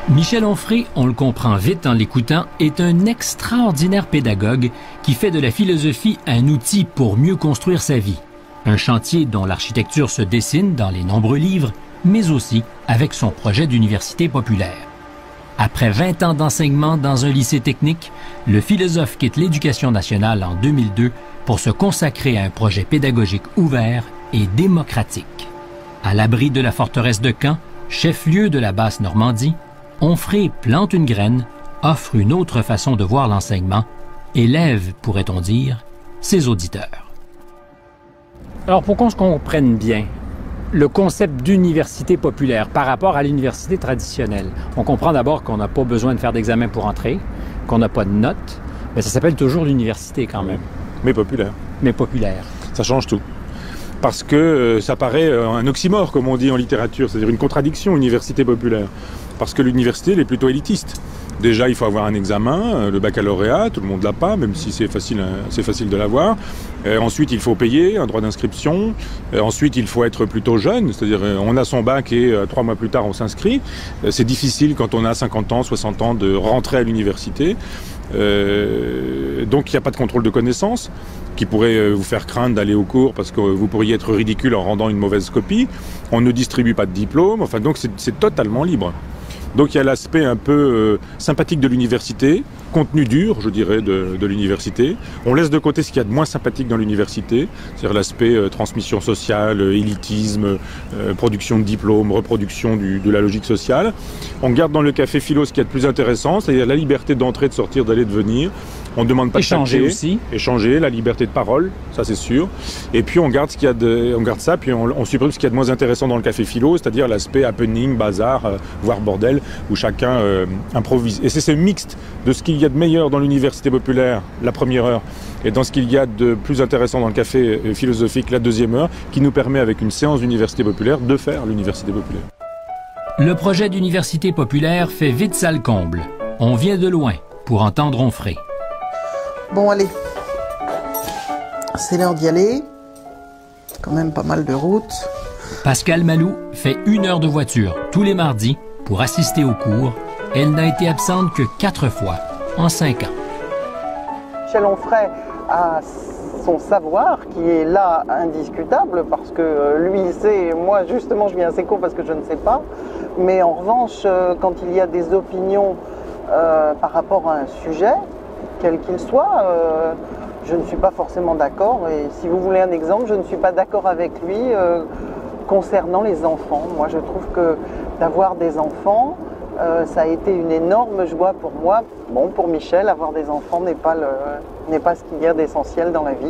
Michel Onfray, on le comprend vite en l'écoutant, est un extraordinaire pédagogue qui fait de la philosophie un outil pour mieux construire sa vie. Un chantier dont l'architecture se dessine dans les nombreux livres, mais aussi avec son projet d'université populaire. Après 20 ans d'enseignement dans un lycée technique, le philosophe quitte l'Éducation nationale en 2002 pour se consacrer à un projet pédagogique ouvert et démocratique. À l'abri de la forteresse de Caen, chef-lieu de la Basse-Normandie, Onfray plante une graine, offre une autre façon de voir l'enseignement, élève, pourrait-on dire, ses auditeurs. Alors, pour qu'on se comprenne bien, le concept d'université populaire par rapport à l'université traditionnelle, on comprend d'abord qu'on n'a pas besoin de faire d'examen pour entrer, qu'on n'a pas de notes, mais ça s'appelle toujours l'université quand même. Mais populaire. Mais populaire. Ça change tout. Parce que ça paraît un oxymore, comme on dit en littérature, c'est-à-dire une contradiction, université populaire. Parce que l'université, elle est plutôt élitiste. Déjà, il faut avoir un examen, le baccalauréat, tout le monde ne l'a pas, même si c'est facile de l'avoir. Ensuite, il faut payer un droit d'inscription. Ensuite, il faut être plutôt jeune, c'est-à-dire on a son bac et 3 mois plus tard, on s'inscrit. C'est difficile quand on a 50 ans, 60 ans de rentrer à l'université. Donc, il n'y a pas de contrôle de connaissances qui pourrait vous faire craindre d'aller au cours parce que vous pourriez être ridicule en rendant une mauvaise copie. On ne distribue pas de diplôme, enfin donc c'est totalement libre. Donc il y a l'aspect un peu sympathique de l'université, contenu dur, je dirais, de l'université. On laisse de côté ce qu'il y a de moins sympathique dans l'université, c'est-à-dire l'aspect transmission sociale, élitisme, production de diplômes, reproduction de la logique sociale. On garde dans le café philo ce qu'il y a de plus intéressant, c'est-à-dire la liberté d'entrer, de sortir, d'aller, de venir. On ne demande pas échanger de aussi. Échanger, la liberté de parole, ça c'est sûr. Et puis on garde ce qu'il y a on garde ça, puis on supprime ce qu'il y a de moins intéressant dans le café philo, c'est-à-dire l'aspect happening, bazar, voire bordel, où chacun improvise. Et c'est ce mixte de ce qu'il y a de meilleur dans l'université populaire, la première heure, et dans ce qu'il y a de plus intéressant dans le café philosophique, la deuxième heure, qui nous permet avec une séance d'université populaire de faire l'université populaire. Le projet d'université populaire fait vite salle comble. On vient de loin pour entendre Onfray. Bon, allez, c'est l'heure d'y aller. Quand même pas mal de route. Pascale Malou fait 1 heure de voiture tous les mardis pour assister aux cours. Elle n'a été absente que 4 fois en 5 ans. Michel Onfray a son savoir qui est là indiscutable parce que lui il sait, moi justement je viens à ses cours parce que je ne sais pas. Mais en revanche, quand il y a des opinions par rapport à un sujet, quel qu'il soit, je ne suis pas forcément d'accord. Et si vous voulez un exemple, je ne suis pas d'accord avec lui concernant les enfants. Moi, je trouve que d'avoir des enfants, ça a été une énorme joie pour moi. Bon, pour Michel, avoir des enfants n'est pas ce qu'il y a d'essentiel dans la vie.